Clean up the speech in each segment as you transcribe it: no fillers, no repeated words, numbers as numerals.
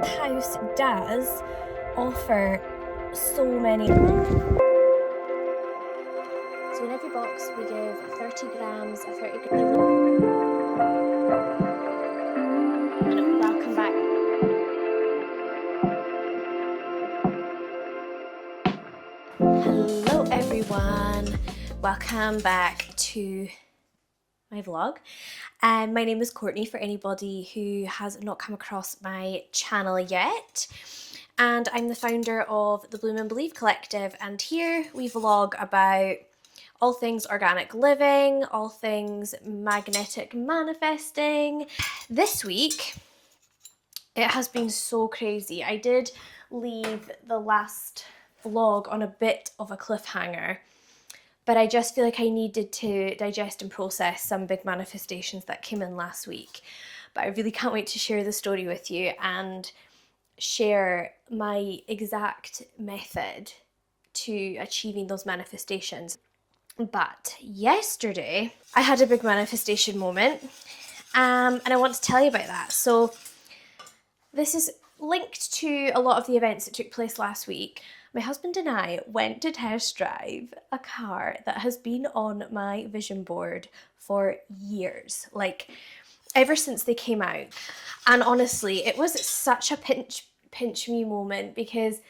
house does offer so many. So in every box we give 30 grams, a 30 gram. Welcome back. Hello everyone, welcome back to my vlog. My name is Courtney, for anybody who has not come across my channel yet. And I'm the founder of the Bloom and Believe Collective, and here we vlog about all things organic living, all things magnetic manifesting. This week, it has been so crazy. I did leave the last vlog on a bit of a cliffhanger, but I just feel like I needed to digest and process some big manifestations that came in last week. But I really can't wait to share the story with you and share my exact method to achieving those manifestations. But yesterday I had a big manifestation moment, and I want to tell you about that. So this is linked to a lot of the events that took place last week. My husband and I went to test drive a car that has been on my vision board for years, like ever since they came out. And honestly, it was such a pinch me moment, because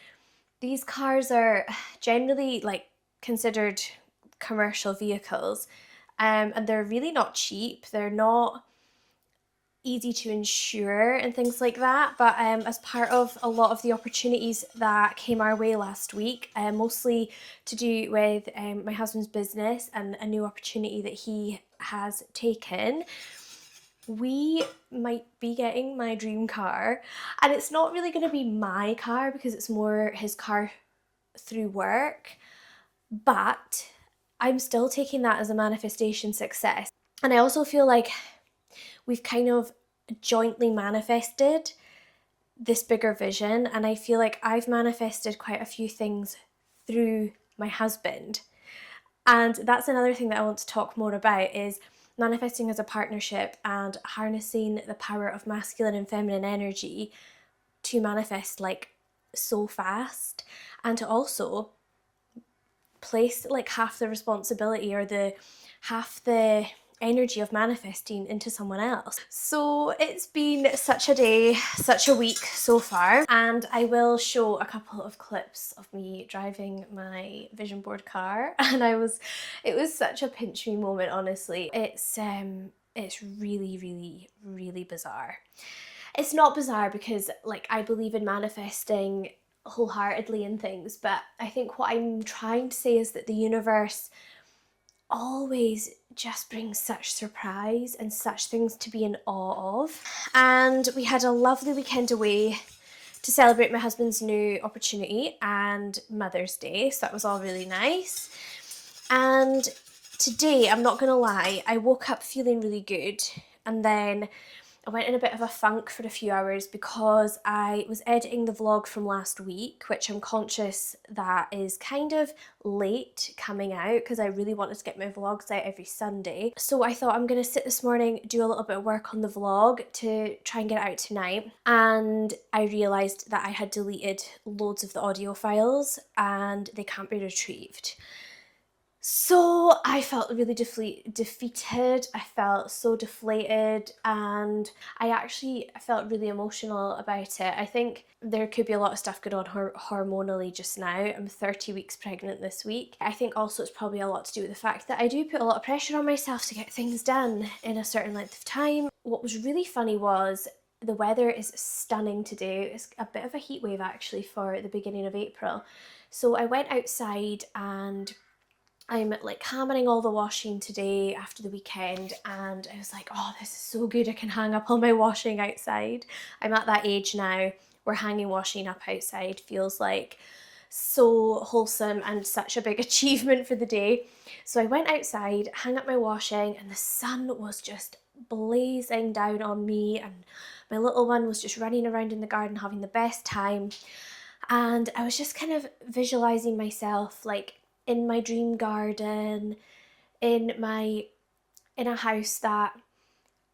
these cars are generally like considered commercial vehicles, and they're really not cheap. They're not easy to insure and things like that, but as part of a lot of the opportunities that came our way last week, mostly to do with my husband's business and a new opportunity that he has taken, we might be getting my dream car. And it's not really going to be my car because it's more his car through work, but I'm still taking that as a manifestation success. And I also feel like we've kind of jointly manifested this bigger vision, and I feel like I've manifested quite a few things through my husband. And that's another thing that I want to talk more about, is manifesting as a partnership and harnessing the power of masculine and feminine energy to manifest like so fast, and to also place like half the responsibility or the half the energy of manifesting into someone else. So it's been such a day, such a week so far, and I will show a couple of clips of me driving my vision board car, and it was such a pinch me moment, honestly. It's really bizarre. It's not bizarre because like I believe in manifesting wholeheartedly in things, but I think what I'm trying to say is that the universe always just brings such surprise and such things to be in awe of. And we had a lovely weekend away to celebrate my husband's new opportunity and Mother's Day, so that was all really nice. And today, I'm not gonna lie, I woke up feeling really good, and then I went in a bit of a funk for a few hours because I was editing the vlog from last week, which I'm conscious that is kind of late coming out because I really wanted to get my vlogs out every Sunday. So I thought I'm going to sit this morning, do a little bit of work on the vlog to try and get it out tonight. And I realised that I had deleted loads of the audio files and they can't be retrieved. So I felt really defeated, I felt so deflated, and I felt really emotional about it. I think there could be a lot of stuff going on hormonally just now. I'm 30 weeks pregnant this week. I think also it's probably a lot to do with the fact that I do put a lot of pressure on myself to get things done in a certain length of time. What was really funny was the weather is stunning today. It's a bit of a heat wave actually for the beginning of April. So I went outside and I'm like hammering all the washing today after the weekend, and I was like, oh, this is so good, I can hang up all my washing outside. I'm at that age now where hanging washing up outside feels like so wholesome and such a big achievement for the day. So I went outside, hung up my washing, and the sun was just blazing down on me, and my little one was just running around in the garden having the best time. And I was just kind of visualizing myself like in my dream garden, in a house that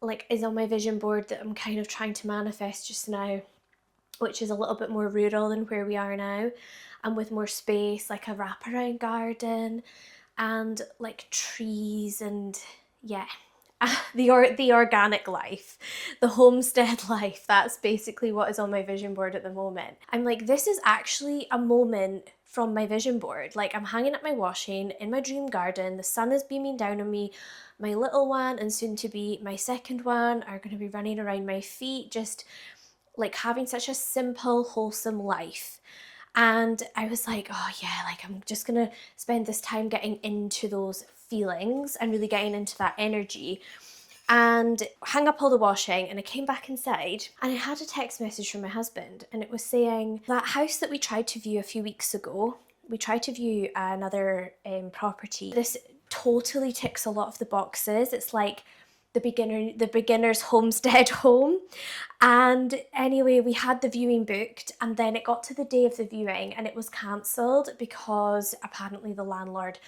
like is on my vision board that I'm kind of trying to manifest just now. which is a little bit more rural than where we are now, and with more space, like a wraparound garden and like trees and yeah. The organic life, the homestead life, that's basically what is on my vision board at the moment. I'm like, this is actually a moment from my vision board. Like, I'm hanging up my washing in my dream garden, the sun is beaming down on me, my little one and soon to be my second one are going to be running around my feet, just like having such a simple, wholesome life. And I was like, oh yeah, like I'm just gonna spend this time getting into those feelings and really getting into that energy, and hang up all the washing. And I came back inside and I had a text message from my husband, and it was saying that house that we tried to view a few weeks ago, we tried to view another property. This totally ticks a lot of the boxes. It's like the beginner's homestead home. And anyway, we had the viewing booked, and then it got to the day of the viewing and it was cancelled because apparently the landlord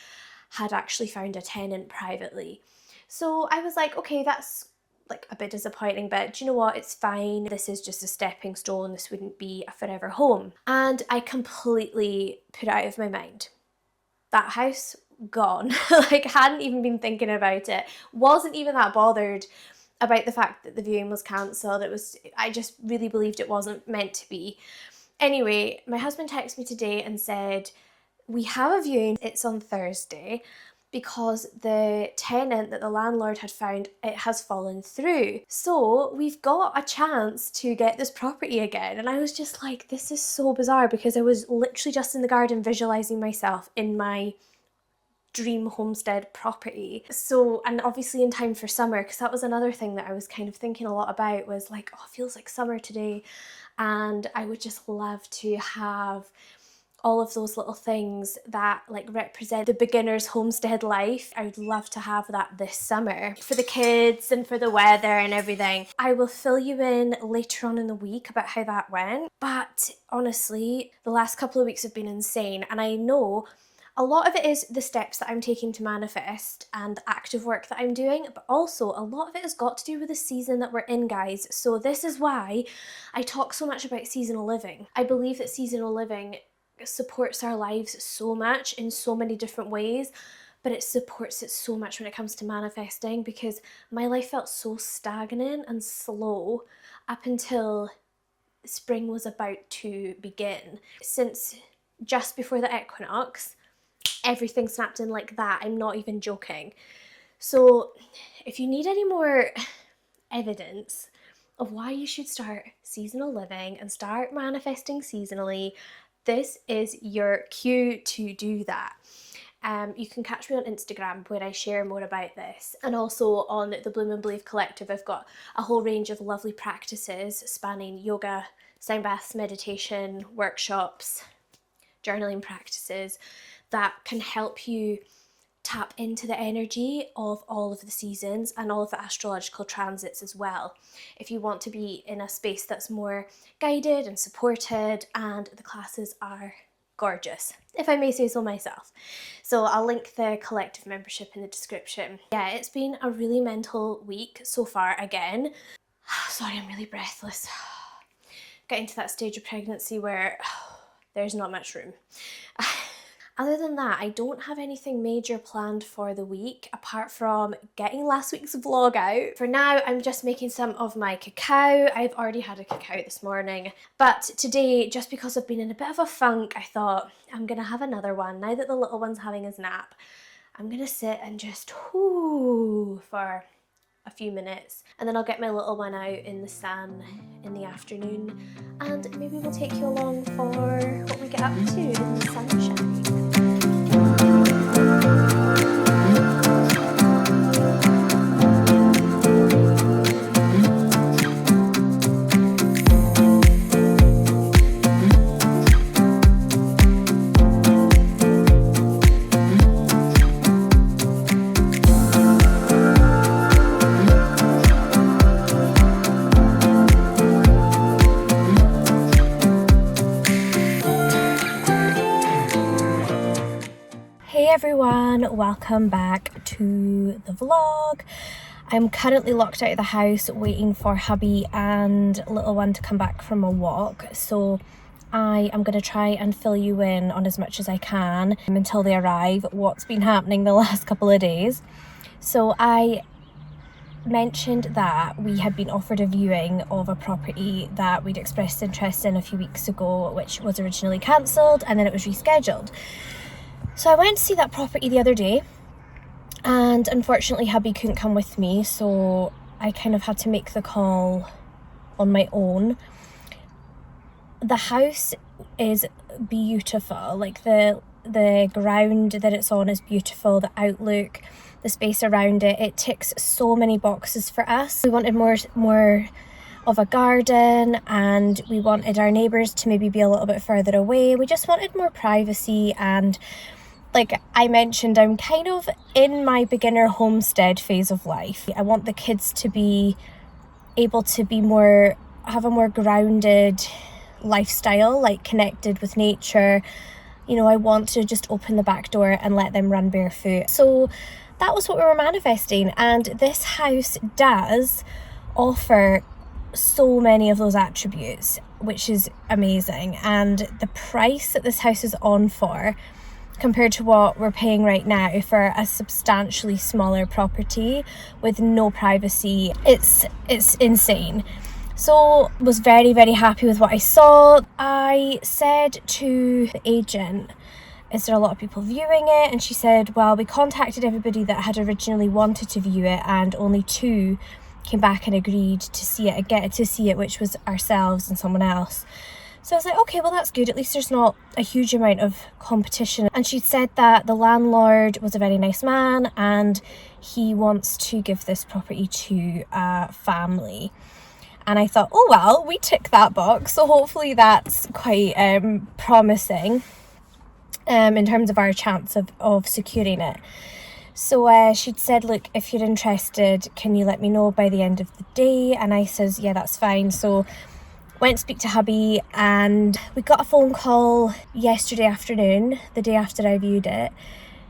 had actually found a tenant privately. So I was like, okay, that's like a bit disappointing, but do you know what? It's fine. This is just a stepping stone. This wouldn't be a forever home. And I completely put it out of my mind. That house, gone. Like, hadn't even been thinking about it. Wasn't even that bothered about the fact that the viewing was cancelled. I just really believed it wasn't meant to be. Anyway, my husband texted me today and said, we have a viewing, it's on Thursday, because the tenant that the landlord had found, it has fallen through. So we've got a chance to get this property again. And I was just like, this is so bizarre, because I was literally just in the garden visualizing myself in my dream homestead property. So, and obviously in time for summer, because that was another thing that I was kind of thinking a lot about, was like, oh, it feels like summer today. And I would just love to have all of those little things that like represent the beginner's homestead life. I would love to have that this summer for the kids and for the weather and everything. I will fill you in later on in the week about how that went. But honestly, the last couple of weeks have been insane, and I know a lot of it is the steps that I'm taking to manifest and the active work that I'm doing, but also a lot of it has got to do with the season that we're in, guys. So this is why I talk so much about seasonal living. I believe that seasonal living supports our lives so much in so many different ways, but it supports it so much when it comes to manifesting, because my life felt so stagnant and slow up until spring was about to begin. Since just before the equinox, everything snapped in like that. I'm not even joking. So if you need any more evidence of why you should start seasonal living and start manifesting seasonally, this is your cue to do that. You can catch me on Instagram where I share more about this, and also on the Bloom and Believe Collective. I've got a whole range of lovely practices spanning yoga, sound baths, meditation, workshops, journaling practices that can help you tap into the energy of all of the seasons and all of the astrological transits as well, if you want to be in a space that's more guided and supported. And the classes are gorgeous, if I may say so myself. So I'll link the collective membership in the description. Yeah, it's been a really mental week so far again. Sorry, I'm really breathless. Getting to that stage of pregnancy where there's not much room. Other than that, I don't have anything major planned for the week apart from getting last week's vlog out. For now, I'm just making some of my cacao. I've already had a cacao this morning, but today, just because I've been in a bit of a funk, I thought I'm gonna have another one. Now that the little one's having his nap, I'm gonna sit and just for a few minutes, and then I'll get my little one out in the sun in the afternoon, and maybe we'll take you along for what we get up to in the sunshine. Hey everyone, welcome back to the vlog. I'm currently locked out of the house waiting for hubby and little one to come back from a walk, so I am going to try and fill you in on as much as I can until they arrive, what's been happening the last couple of days. So I mentioned that we had been offered a viewing of a property that we'd expressed interest in a few weeks ago, which was originally cancelled and then it was rescheduled. So I went to see that property the other day, and unfortunately hubby couldn't come with me, so I kind of had to make the call on my own. The house is beautiful, like the ground that it's on is beautiful, the outlook, the space around it, it ticks so many boxes for us. We wanted more of a garden, and we wanted our neighbours to maybe be a little bit further away. We just wanted more privacy, and like I mentioned, I'm kind of in my beginner homestead phase of life. I want the kids to be able to have a more grounded lifestyle, like connected with nature. You know, I want to just open the back door and let them run barefoot. So that was what we were manifesting, and this house does offer so many of those attributes, which is amazing. And the price that this house is on for, compared to what we're paying right now for a substantially smaller property with no privacy, it's insane. So was very, very happy with what I saw. I said to the agent, is there a lot of people viewing it? And she said, well, we contacted everybody that had originally wanted to view it, and only 2 came back and agreed to see it, which was ourselves and someone else. So I was like, okay, well, that's good. At least there's not a huge amount of competition. And she said that the landlord was a very nice man and he wants to give this property to a family. And I thought, oh, well, we tick that box. So hopefully that's quite promising in terms of our chance of securing it. So she'd said, look, if you're interested, can you let me know by the end of the day? And I says, yeah, that's fine. So went to speak to hubby, and we got a phone call yesterday afternoon, the day after I viewed it,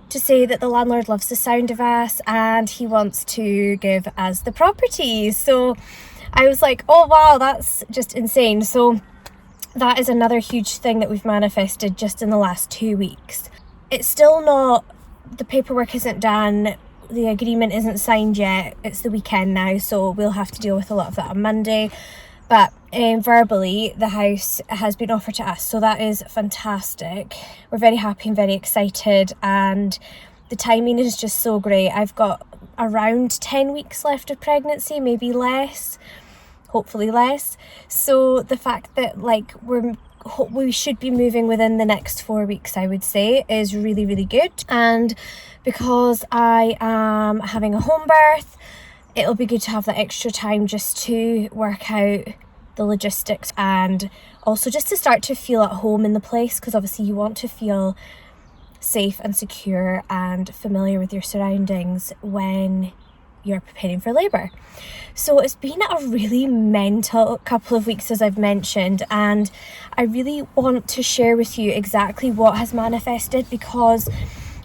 to say that the landlord loves the sound of us and he wants to give us the property. So I was like, oh wow, that's just insane. So that is another huge thing that we've manifested just in the last 2 weeks. It's still not, the paperwork isn't done, the agreement isn't signed yet. It's the weekend now, so we'll have to deal with a lot of that on Monday. But verbally, the house has been offered to us, so that is fantastic. We're very happy and very excited, and the timing is just so great. I've got around 10 weeks left of pregnancy, maybe less, hopefully less. So the fact that like we should be moving within the next 4 weeks, I would say, is really, really good. And because I am having a home birth, it'll be good to have that extra time just to work out the logistics, and also just to start to feel at home in the place, because obviously you want to feel safe and secure and familiar with your surroundings when you're preparing for labour. So it's been a really mental couple of weeks, as I've mentioned, and I really want to share with you exactly what has manifested, because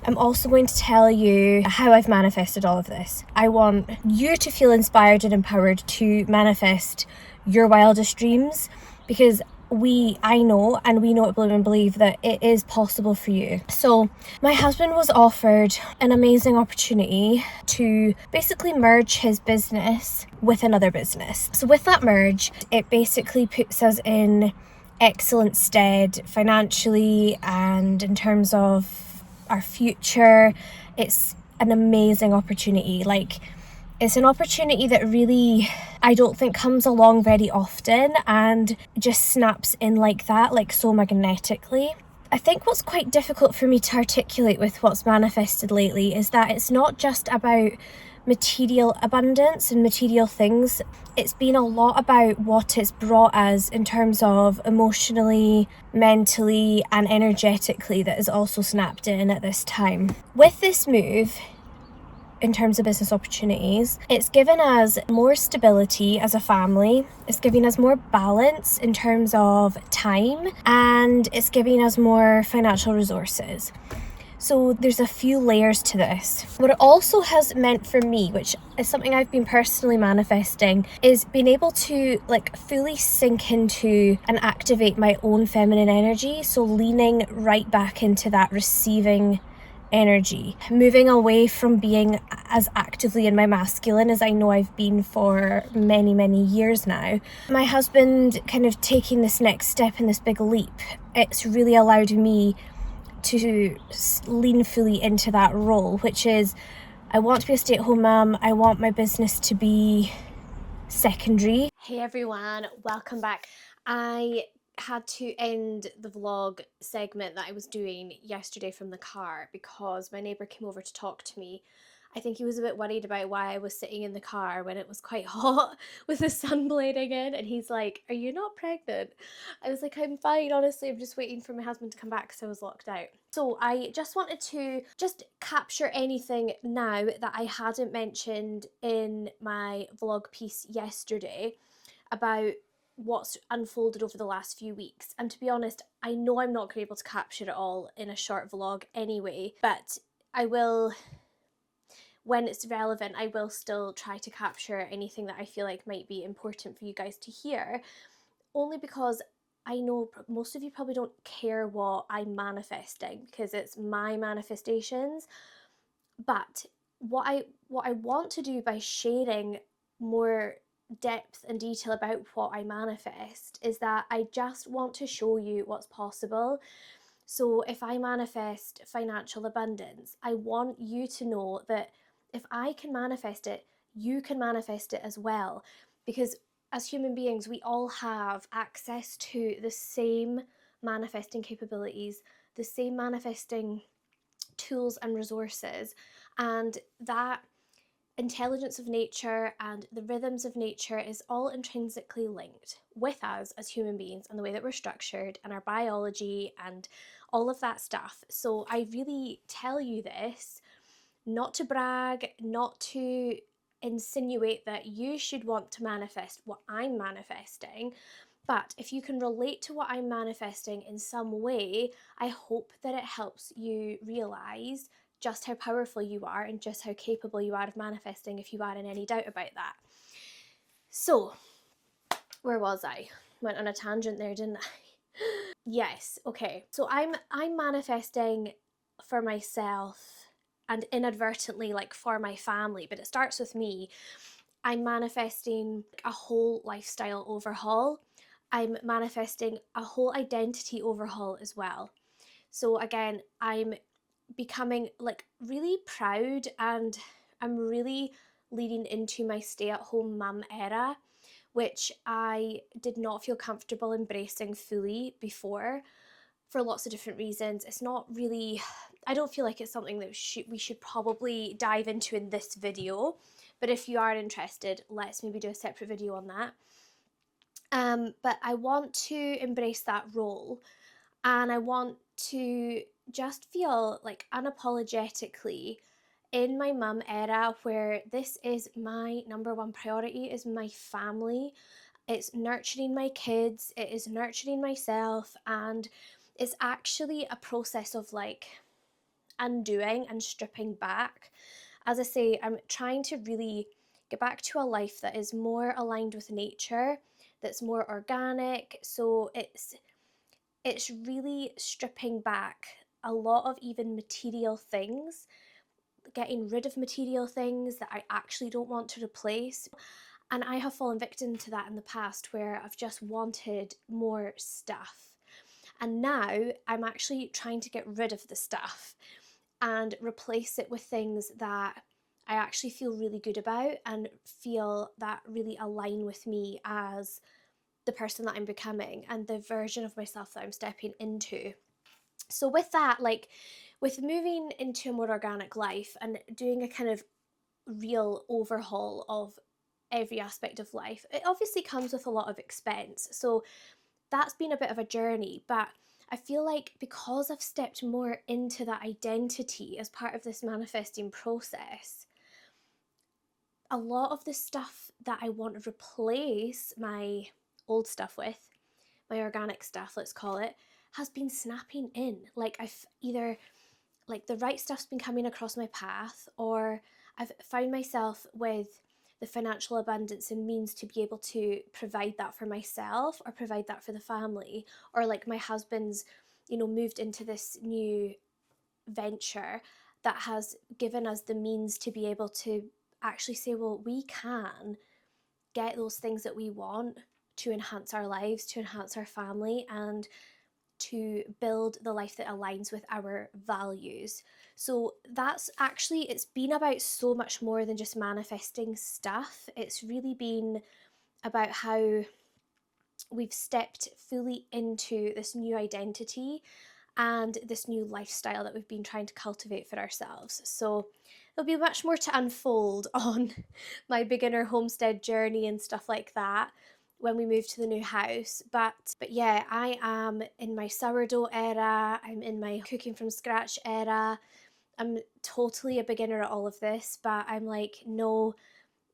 I'm also going to tell you how I've manifested all of this. I want you to feel inspired and empowered to manifest your wildest dreams, because I know, and we know at Bloom and Believe, that it is possible for you. So my husband was offered an amazing opportunity to basically merge his business with another business. So with that merge, it basically puts us in excellent stead financially, and in terms of our future. It's an amazing opportunity. Like, it's an opportunity that really, I don't think comes along very often, and just snaps in like that, like so magnetically. I think what's quite difficult for me to articulate with what's manifested lately is that it's not just about material abundance and material things. It's been a lot about what it's brought us in terms of emotionally, mentally and energetically that is also snapped in at this time. With this move, in terms of business opportunities, it's given us more stability as a family, it's giving us more balance in terms of time, and it's giving us more financial resources. So there's a few layers to this. What it also has meant for me, which is something I've been personally manifesting, is being able to like fully sink into and activate my own feminine energy. So leaning right back into that receiving energy, moving away from being as actively in my masculine as I know I've been for many years now. My husband kind of taking this next step in this big leap, it's really allowed me to lean fully into that role, which is I want to be a stay-at-home mum. I want my business to be secondary. Hey everyone, welcome back. I had to end the vlog segment that I was doing yesterday from the car because my neighbour came over to talk to me. I think he was a bit worried about why I was sitting in the car when it was quite hot with the sun blading in, and he's like, "Are you not pregnant?" I was like, "I'm fine, honestly, I'm just waiting for my husband to come back because I was locked out." So I just wanted to just capture anything now that I hadn't mentioned in my vlog piece yesterday about what's unfolded over the last few weeks. And to be honest, I know I'm not going to be able to capture it all in a short vlog anyway, but I will, when it's relevant, I will still try to capture anything that I feel like might be important for you guys to hear, only because I know most of you probably don't care what I'm manifesting because it's my manifestations. But what I want to do by sharing more depth and detail about what I manifest is that I just want to show you what's possible. So if I manifest financial abundance, I want you to know that if I can manifest it, you can manifest it as well. Because as human beings, we all have access to the same manifesting capabilities, the same manifesting tools and resources, and that intelligence of nature and the rhythms of nature is all intrinsically linked with us as human beings and the way that we're structured and our biology and all of that stuff. So I really tell you this not to brag, not to insinuate that you should want to manifest what I'm manifesting, but if you can relate to what I'm manifesting in some way, I hope that it helps you realize just how powerful you are and just how capable you are of manifesting if you are in any doubt about that. So, where was I? Went on a tangent there, didn't I? Yes, okay. So I'm manifesting for myself and inadvertently like for my family, but it starts with me. I'm manifesting a whole lifestyle overhaul. I'm manifesting a whole identity overhaul as well. So again, I'm becoming like really proud and I'm really leading into my stay-at-home mum era, which I did not feel comfortable embracing fully before for lots of different reasons. It's not really, I don't feel like it's something that we should probably dive into in this video, but if you are interested, let's maybe do a separate video on that. But I want to embrace that role and I want to just feel like unapologetically in my mum era where this is my number one priority is my family. It's nurturing my kids, it is nurturing myself, and it's actually a process of like undoing and stripping back. As I say, I'm trying to really get back to a life that is more aligned with nature, that's more organic. So it's really stripping back a lot of even material things, getting rid of material things that I actually don't want to replace. And I have fallen victim to that in the past where I've just wanted more stuff. And now I'm actually trying to get rid of the stuff and replace it with things that I actually feel really good about and feel that really align with me as the person that I'm becoming and the version of myself that I'm stepping into. So with that, like with moving into a more organic life and doing a kind of real overhaul of every aspect of life, it obviously comes with a lot of expense. So that's been a bit of a journey, but I feel like because I've stepped more into that identity as part of this manifesting process, a lot of the stuff that I want to replace my old stuff with, my organic stuff, let's call it, has been snapping in. Like I've either like the right stuff's been coming across my path, or I've found myself with the financial abundance and means to be able to provide that for myself or provide that for the family, or like my husband's, moved into this new venture that has given us the means to be able to actually say, well, we can get those things that we want to enhance our lives, to enhance our family, and to build the life that aligns with our values. So that's actually, it's been about so much more than just manifesting stuff. It's really been about how we've stepped fully into this new identity and this new lifestyle that we've been trying to cultivate for ourselves. So there'll be much more to unfold on my beginner homestead journey and stuff like that when we move to the new house. But yeah, I am in my sourdough era, I'm in my cooking from scratch era. I'm totally a beginner at all of this, but I'm like, no,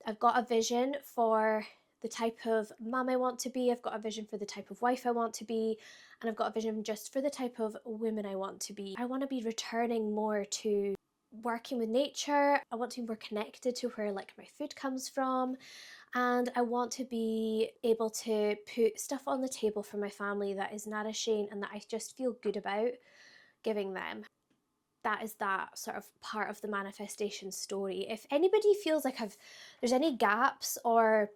I've got a vision for the type of mum I want to be. I've got a vision for the type of wife I want to be. And I've got a vision just for the type of woman I want to be. I want to be returning more to working with nature. I want to be more connected to where like my food comes from. And I want to be able to put stuff on the table for my family that is nourishing and that I just feel good about giving them. That is that sort of part of the manifestation story. If anybody feels like there's any gaps, or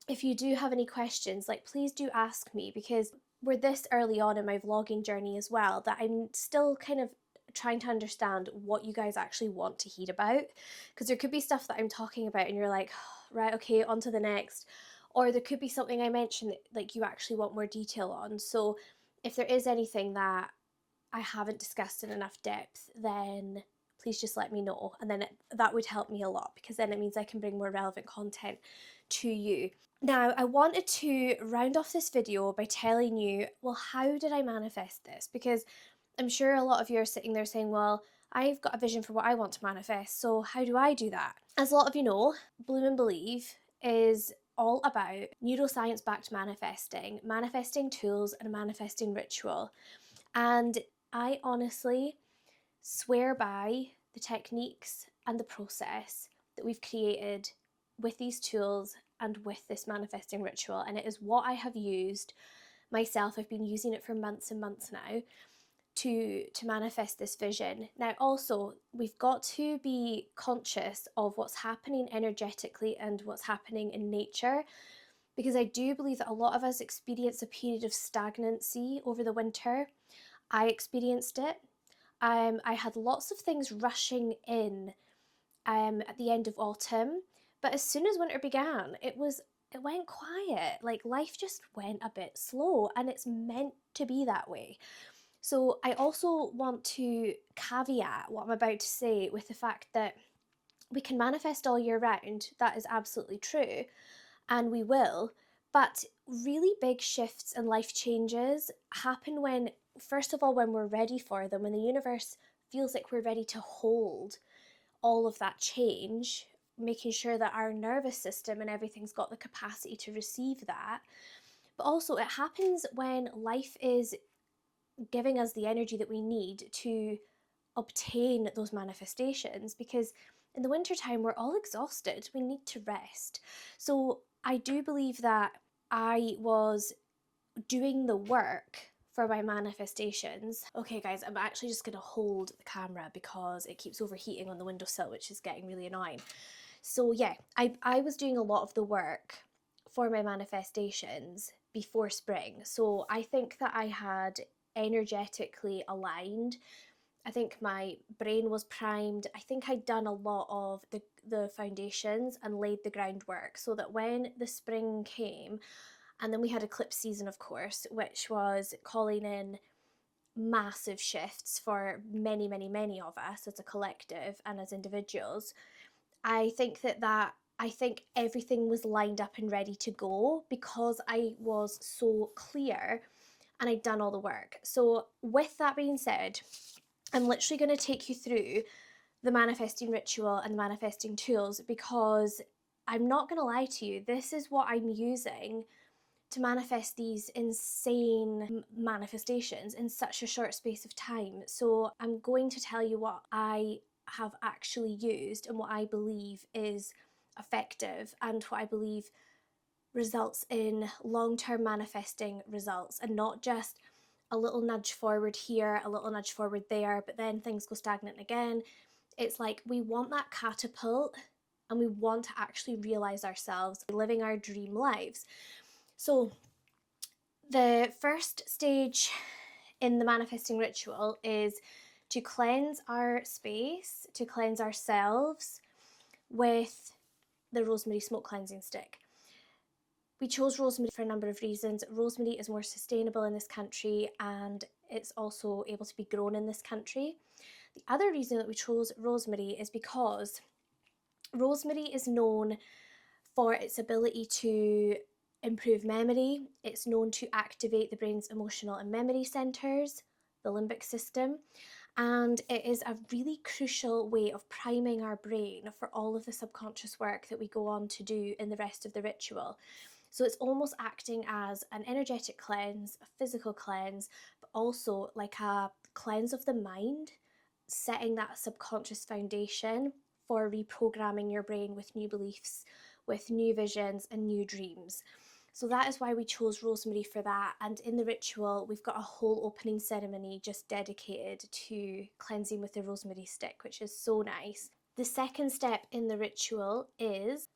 if you do have any questions, like please do ask me, because we're this early on in my vlogging journey as well that I'm still kind of trying to understand what you guys actually want to hear about, because there could be stuff that I'm talking about and you're like, oh, right, okay, on to the next, or there could be something I mentioned that like you actually want more detail on. So if there is anything that I haven't discussed in enough depth, then please just let me know, and then that would help me a lot, because then it means I can bring more relevant content to you. Now, I wanted to round off this video by telling you, well, how did I manifest this? Because I'm sure a lot of you are sitting there saying, well, I've got a vision for what I want to manifest, so how do I do that? As a lot of you know, Bloom and Believe is all about neuroscience backed manifesting, manifesting tools, and manifesting ritual. And I honestly swear by the techniques and the process that we've created with these tools and with this manifesting ritual. And it is what I have used myself. I've been using it for months and months now to manifest this vision. Now, also, we've got to be conscious of what's happening energetically and what's happening in nature, because I do believe that a lot of us experience a period of stagnancy over the winter. I experienced it. I had lots of things rushing in at the end of autumn, but as soon as winter began, it went quiet. Like life just went a bit slow, and it's meant to be that way. So I also want to caveat what I'm about to say with the fact that we can manifest all year round. That is absolutely true, and we will. But really big shifts and life changes happen when, first of all, when we're ready for them, when the universe feels like we're ready to hold all of that change, making sure that our nervous system and everything's got the capacity to receive that. But also, it happens when life is giving us the energy that we need to obtain those manifestations, because in the wintertime we're all exhausted, we need to rest. So I do believe that I was doing the work for my manifestations. Okay guys, I'm actually just gonna hold the camera because it keeps overheating on the windowsill, which is getting really annoying. So yeah, I was doing a lot of the work for my manifestations before spring. So I think that I had energetically aligned. I think my brain was primed. I think I'd done a lot of the foundations and laid the groundwork so that when the spring came, and then we had eclipse season, of course, which was calling in massive shifts for many, many, many of us as a collective and as individuals. I think I think everything was lined up and ready to go because I was so clear and I'd done all the work. So with that being said, I'm literally going to take you through the manifesting ritual and manifesting tools, because I'm not going to lie to you, this is what I'm using to manifest these insane manifestations in such a short space of time. So I'm going to tell you what I have actually used and what I believe is effective and what I believe results in long-term manifesting results, and not just a little nudge forward here, a little nudge forward there, but then things go stagnant again. It's like we want that catapult and we want to actually realize ourselves living our dream lives. So the first stage in the manifesting ritual is to cleanse our space, to cleanse ourselves with the rosemary smoke cleansing stick. We chose rosemary for a number of reasons. Rosemary is more sustainable in this country and it's also able to be grown in this country. The other reason that we chose rosemary is because rosemary is known for its ability to improve memory. It's known to activate the brain's emotional and memory centers, the limbic system, and it is a really crucial way of priming our brain for all of the subconscious work that we go on to do in the rest of the ritual. So it's almost acting as an energetic cleanse, a physical cleanse, but also like a cleanse of the mind, setting that subconscious foundation for reprogramming your brain with new beliefs, with new visions and new dreams. So that is why we chose rosemary for that. And in the ritual, we've got a whole opening ceremony just dedicated to cleansing with the rosemary stick, which is so nice. The second step in the ritual is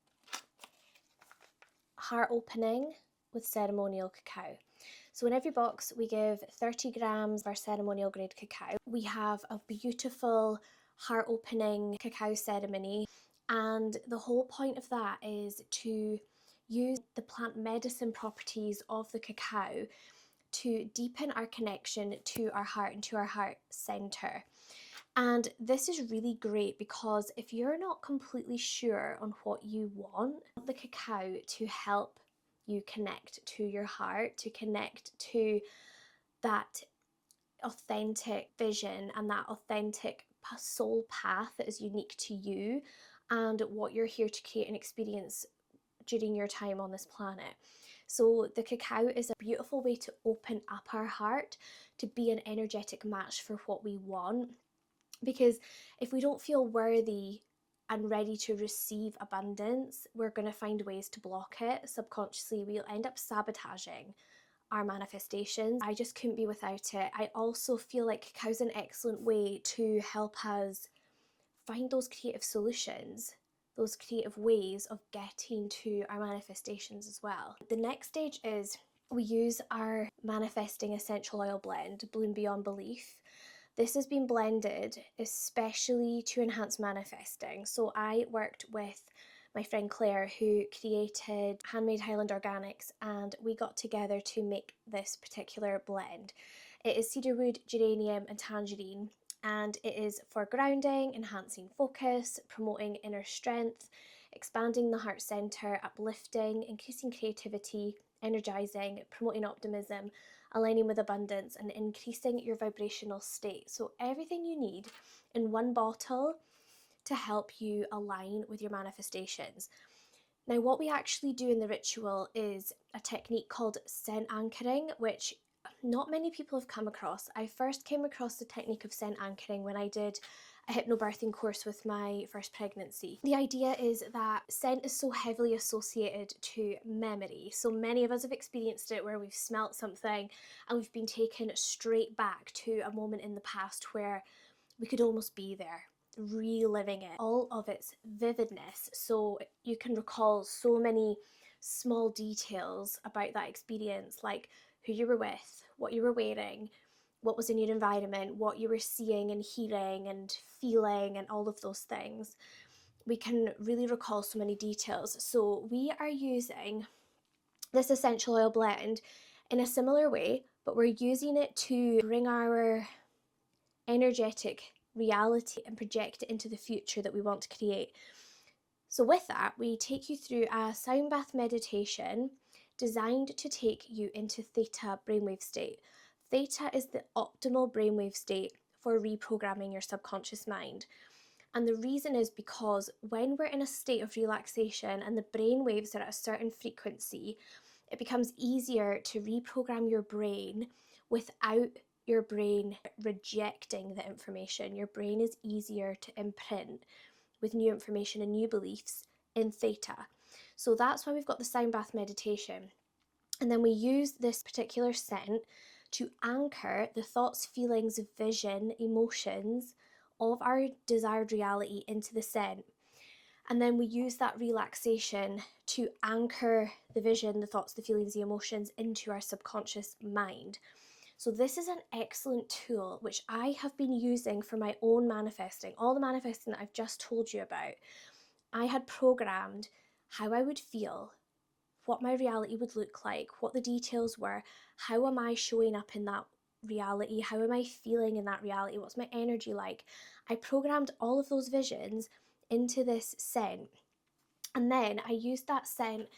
heart opening with ceremonial cacao. So in every box we give 30 grams of our ceremonial grade cacao. We have a beautiful heart opening cacao ceremony, and the whole point of that is to use the plant medicine properties of the cacao to deepen our connection to our heart and to our heart center. And this is really great because if you're not completely sure on what you want, the cacao to help you connect to your heart, to connect to that authentic vision and that authentic soul path that is unique to you and what you're here to create and experience during your time on this planet. So the cacao is a beautiful way to open up our heart, to be an energetic match for what we want. Because if we don't feel worthy and ready to receive abundance, we're going to find ways to block it. Subconsciously, we'll end up sabotaging our manifestations. I just couldn't be without it. I also feel like cacao's an excellent way to help us find those creative solutions, those creative ways of getting to our manifestations as well. The next stage is we use our manifesting essential oil blend, Bloom Beyond Belief. This has been blended especially to enhance manifesting. So I worked with my friend Claire, who created Handmade Highland Organics, and we got together to make this particular blend. It is cedarwood, geranium and tangerine, and it is for grounding, enhancing focus, promoting inner strength, expanding the heart center, uplifting, increasing creativity, energizing, promoting optimism, aligning with abundance, and increasing your vibrational state. So everything you need in one bottle to help you align with your manifestations. Now, what we actually do in the ritual is a technique called scent anchoring, which not many people have come across. I first came across the technique of scent anchoring when I did a hypnobirthing course with my first pregnancy. The idea is that scent is so heavily associated to memory. So many of us have experienced it where we've smelt something and we've been taken straight back to a moment in the past where we could almost be there, reliving it, all of its vividness. So you can recall so many small details about that experience, like who you were with, what you were wearing, what was in your environment, what you were seeing and hearing and feeling, and all of those things. We can really recall so many details. So we are using this essential oil blend in a similar way, but we're using it to bring our energetic reality and project it into the future that we want to create. So with that, we take you through a sound bath meditation designed to take you into theta brainwave state. Theta is the optimal brainwave state for reprogramming your subconscious mind. And the reason is because when we're in a state of relaxation and the brain waves are at a certain frequency, it becomes easier to reprogram your brain without your brain rejecting the information. Your brain is easier to imprint with new information and new beliefs in theta. So that's why we've got the sound bath meditation. And then we use this particular scent to anchor the thoughts, feelings, vision, emotions of our desired reality into the scent. And then we use that relaxation to anchor the vision, the thoughts, the feelings, the emotions into our subconscious mind. So this is an excellent tool which I have been using for my own manifesting. All the manifesting that I've just told you about, I had programmed how I would feel, what my reality would look like, what the details were, how am I showing up in that reality, how am I feeling in that reality, what's my energy like. I programmed all of those visions into this scent, and then I used that scent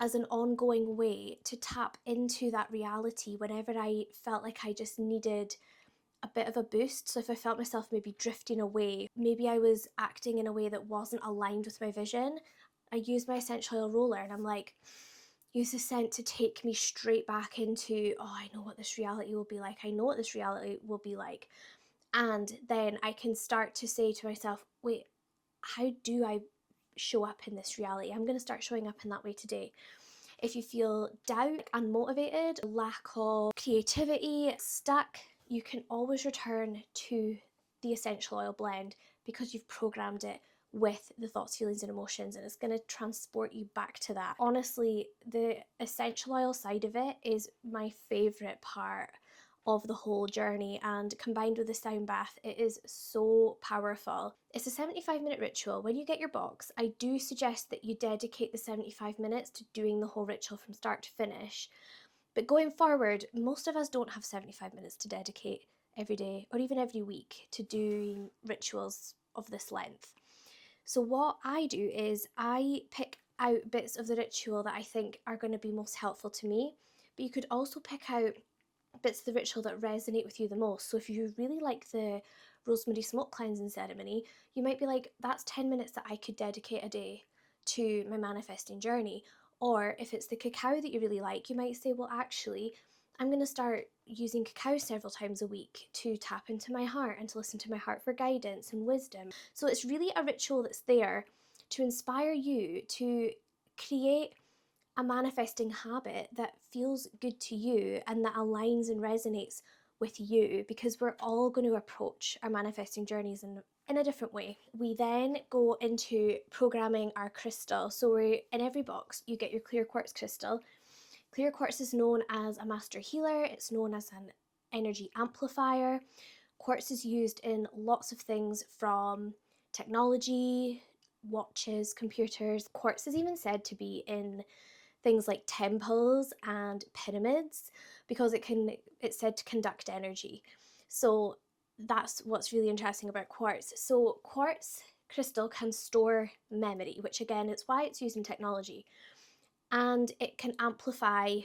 as an ongoing way to tap into that reality whenever I felt like I just needed a bit of a boost. So if I felt myself maybe drifting away, maybe I was acting in a way that wasn't aligned with my vision, I used my essential oil roller and I'm like, use the scent to take me straight back into, oh, I know what this reality will be like. I know what this reality will be like. And then I can start to say to myself, wait, how do I show up in this reality? I'm going to start showing up in that way today. If you feel doubt, unmotivated, lack of creativity, stuck, you can always return to the essential oil blend because you've programmed it with the thoughts, feelings, and emotions, and it's going to transport you back to that. Honestly, the essential oil side of it is my favorite part of the whole journey, and combined with the sound bath, it is so powerful. It's a 75-minute ritual. When you get your box, I do suggest that you dedicate the 75 minutes to doing the whole ritual from start to finish. But going forward, most of us don't have 75 minutes to dedicate every day or even every week to doing rituals of this length. So what I do is I pick out bits of the ritual that I think are going to be most helpful to me, but you could also pick out bits of the ritual that resonate with you the most. So if you really like the rosemary smoke cleansing ceremony, you might be like, that's 10 minutes that I could dedicate a day to my manifesting journey. Or if it's the cacao that you really like, you might say, well, actually, I'm going to start using cacao several times a week to tap into my heart and to listen to my heart for guidance and wisdom. So it's really a ritual that's there to inspire you to create a manifesting habit that feels good to you and that aligns and resonates with you, because we're all going to approach our manifesting journeys in a different way. We then go into programming our crystal. So in every box you get your clear quartz crystal. Clear quartz is known as a master healer. It's known as an energy amplifier. Quartz is used in lots of things from technology, watches, computers. Quartz is even said to be in things like temples and pyramids because it's said to conduct energy. So that's what's really interesting about quartz. So quartz crystal can store memory, which again is why it's used in technology, and it can amplify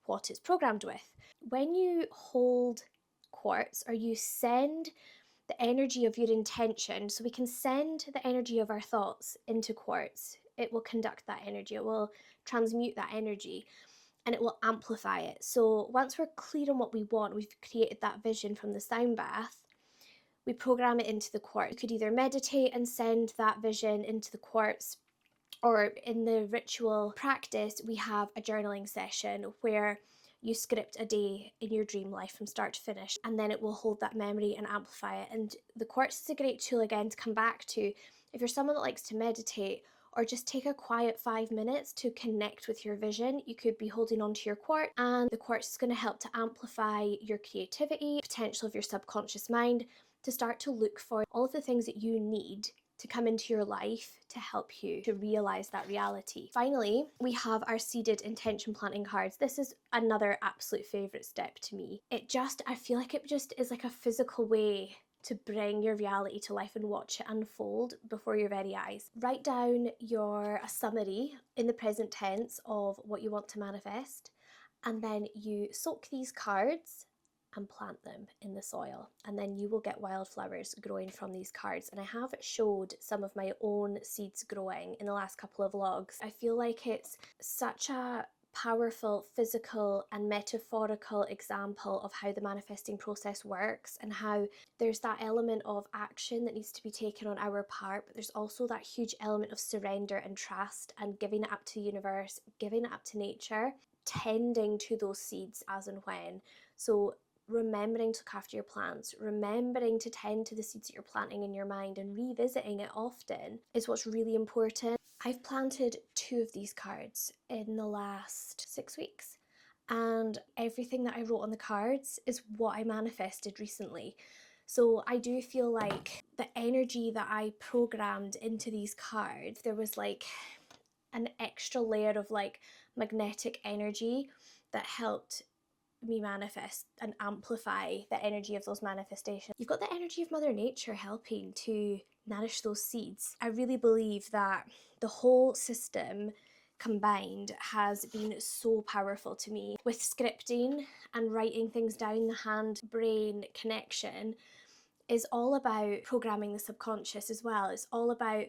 what it's programmed with. When you hold quartz or you send the energy of your intention, so we can send the energy of our thoughts into quartz, it will conduct that energy, it will transmute that energy, and it will amplify it. So once we're clear on what we want, we've created that vision from the sound bath, we program it into the quartz. You could either meditate and send that vision into the quartz, or in the ritual practice, we have a journaling session where you script a day in your dream life from start to finish, and then it will hold that memory and amplify it. And the quartz is a great tool again to come back to if you're someone that likes to meditate or just take a quiet 5 minutes to connect with your vision. You could be holding on to your quartz, and the quartz is going to help to amplify your creativity, potential of your subconscious mind, to start to look for all of the things that you need to come into your life to help you to realize that reality. Finally, we have our seeded intention planting cards. This is another absolute favorite step to me. I feel like it just is like a physical way to bring your reality to life and watch it unfold before your very eyes. Write down a summary in the present tense of what you want to manifest, and then you soak these cards and plant them in the soil, and then you will get wildflowers growing from these cards. And I have showed some of my own seeds growing in the last couple of vlogs. I feel like it's such a powerful physical and metaphorical example of how the manifesting process works, and how there's that element of action that needs to be taken on our part, but there's also that huge element of surrender and trust and giving it up to the universe, giving it up to nature, tending to those seeds as and when. So remembering to look after your plants, remembering to tend to the seeds that you're planting in your mind and revisiting it often is what's really important. I've planted 2 of these cards in the last 6 weeks, and everything that I wrote on the cards is what I manifested recently. So I do feel like the energy that I programmed into these cards, there was like an extra layer of like magnetic energy that helped me manifest and amplify the energy of those manifestations. You've got the energy of Mother Nature helping to nourish those seeds. I really believe that the whole system combined has been so powerful to me. With scripting and writing things down, the hand-brain connection is all about programming the subconscious as well. It's all about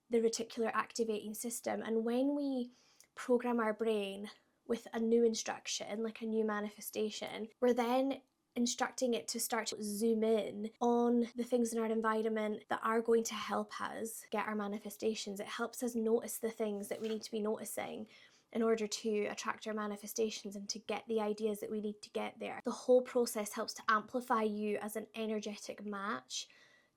the reticular activating system. And when we program our brain with a new instruction, like a new manifestation, we're then instructing it to start to zoom in on the things in our environment that are going to help us get our manifestations. It helps us notice the things that we need to be noticing in order to attract our manifestations and to get the ideas that we need to get there. The whole process helps to amplify you as an energetic match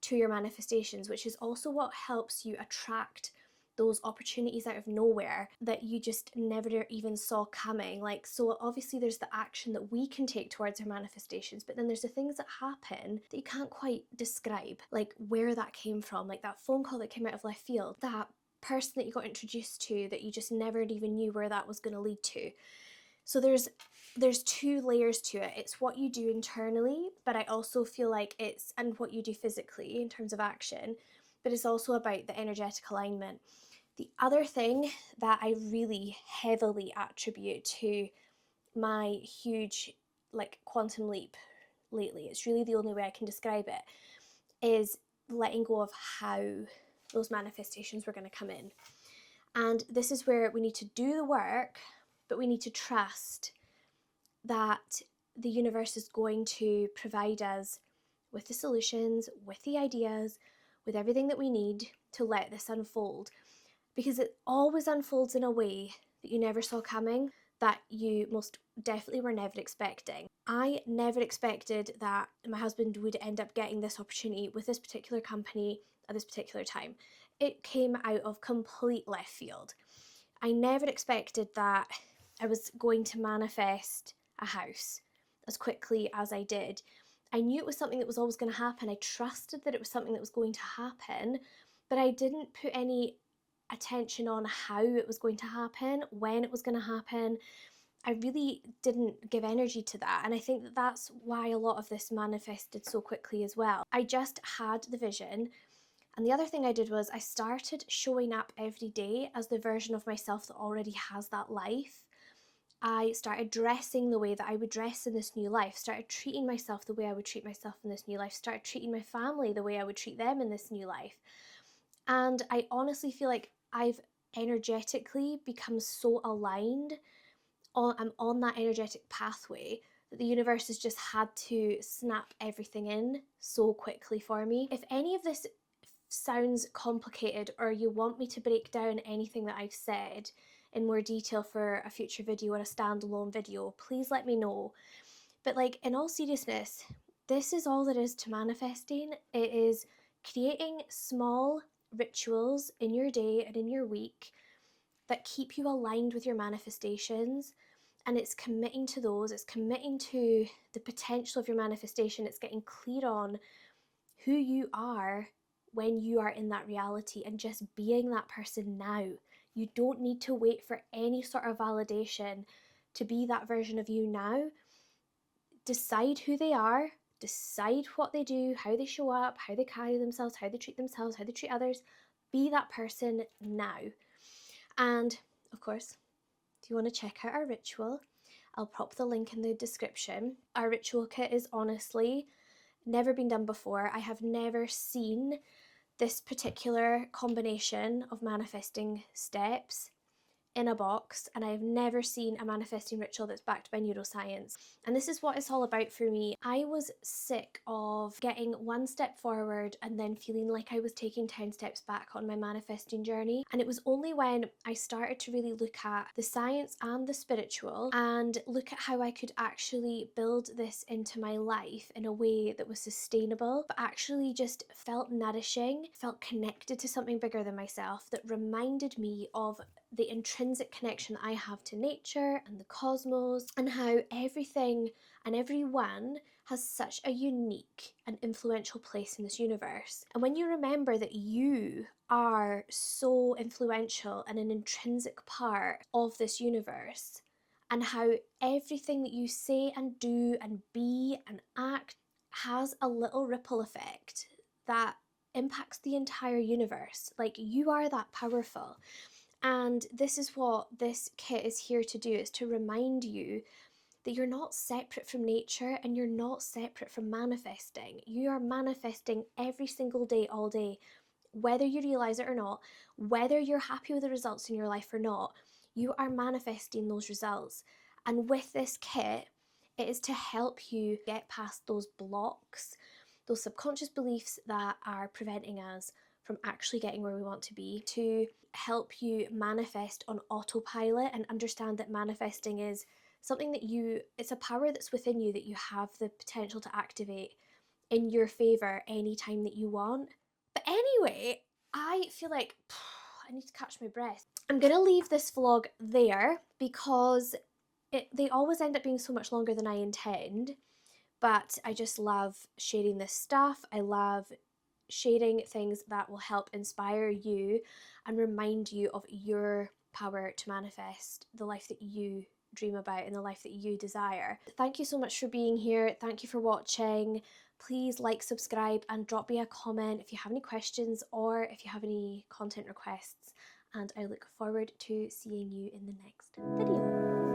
to your manifestations, which is also what helps you attract those opportunities out of nowhere that you just never even saw coming. Like, so obviously there's the action that we can take towards our manifestations, but then there's the things that happen that you can't quite describe, like where that came from, like that phone call that came out of left field, that person that you got introduced to that you just never even knew where that was going to lead to. So there's 2 layers to it. It's what you do internally, but I also feel like it's, and what you do physically in terms of action, but it's also about the energetic alignment. The other thing that I really heavily attribute to my huge like quantum leap lately, it's really the only way I can describe it, is letting go of how those manifestations were going to come in. And this is where we need to do the work, but we need to trust that the universe is going to provide us with the solutions, with the ideas, with everything that we need to let this unfold. Because it always unfolds in a way that you never saw coming, that you most definitely were never expecting. I never expected that my husband would end up getting this opportunity with this particular company at this particular time. It came out of complete left field. I never expected that I was going to manifest a house as quickly as I did. I knew it was something that was always going to happen. I trusted that it was something that was going to happen, but I didn't put any attention on how it was going to happen, when it was going to happen. I really didn't give energy to that, and I think that that's why a lot of this manifested so quickly as well. I just had the vision, and the other thing I did was I started showing up every day as the version of myself that already has that life. I started dressing the way that I would dress in this new life, started treating myself the way I would treat myself in this new life, started treating my family the way I would treat them in this new life. And I honestly feel like I've energetically become so aligned, I'm on that energetic pathway, that the universe has just had to snap everything in so quickly for me. If any of this sounds complicated, or you want me to break down anything that I've said in more detail for a future video or a standalone video, please let me know. But like, in all seriousness, this is all there is to manifesting. It is creating small rituals in your day and in your week that keep you aligned with your manifestations, and it's committing to those, it's committing to the potential of your manifestation, it's getting clear on who you are when you are in that reality and just being that person now. You don't need to wait for any sort of validation to be that version of you now. Decide who they are, decide what they do, how they show up, how they carry themselves, how they treat others. Be that person now. And of course, if you want to check out our ritual, I'll pop the link in the description. Our ritual kit is honestly never been done before. I have never seen this particular combination of manifesting steps in a box, and I have never seen a manifesting ritual that's backed by neuroscience. And this is what it's all about for me. I was sick of getting one step forward and then feeling like I was taking 10 steps back on my manifesting journey. And it was only when I started to really look at the science and the spiritual and look at how I could actually build this into my life in a way that was sustainable, but actually just felt nourishing, felt connected to something bigger than myself, that reminded me of the intrinsic connection I have to nature and the cosmos, and how everything and everyone has such a unique and influential place in this universe. And when you remember that you are so influential and an intrinsic part of this universe, and how everything that you say and do and be and act has a little ripple effect that impacts the entire universe, like you are that powerful. And this is what this kit is here to do, is to remind you that you're not separate from nature and you're not separate from manifesting. You are manifesting every single day, all day, whether you realize it or not, whether you're happy with the results in your life or not, you are manifesting those results. And with this kit, it is to help you get past those blocks, those subconscious beliefs that are preventing us from actually getting where we want to be, to help you manifest on autopilot and understand that manifesting is something that it's a power that's within you that you have the potential to activate in your favor anytime that you want. But anyway, I feel like I need to catch my breath. I'm gonna leave this vlog there because they always end up being so much longer than I intend, but I just love sharing this stuff. I love sharing things that will help inspire you and remind you of your power to manifest the life that you dream about and the life that you desire. Thank you so much for being here. Thank you for watching. Please like, subscribe, and drop me a comment if you have any questions or if you have any content requests. And I look forward to seeing you in the next video.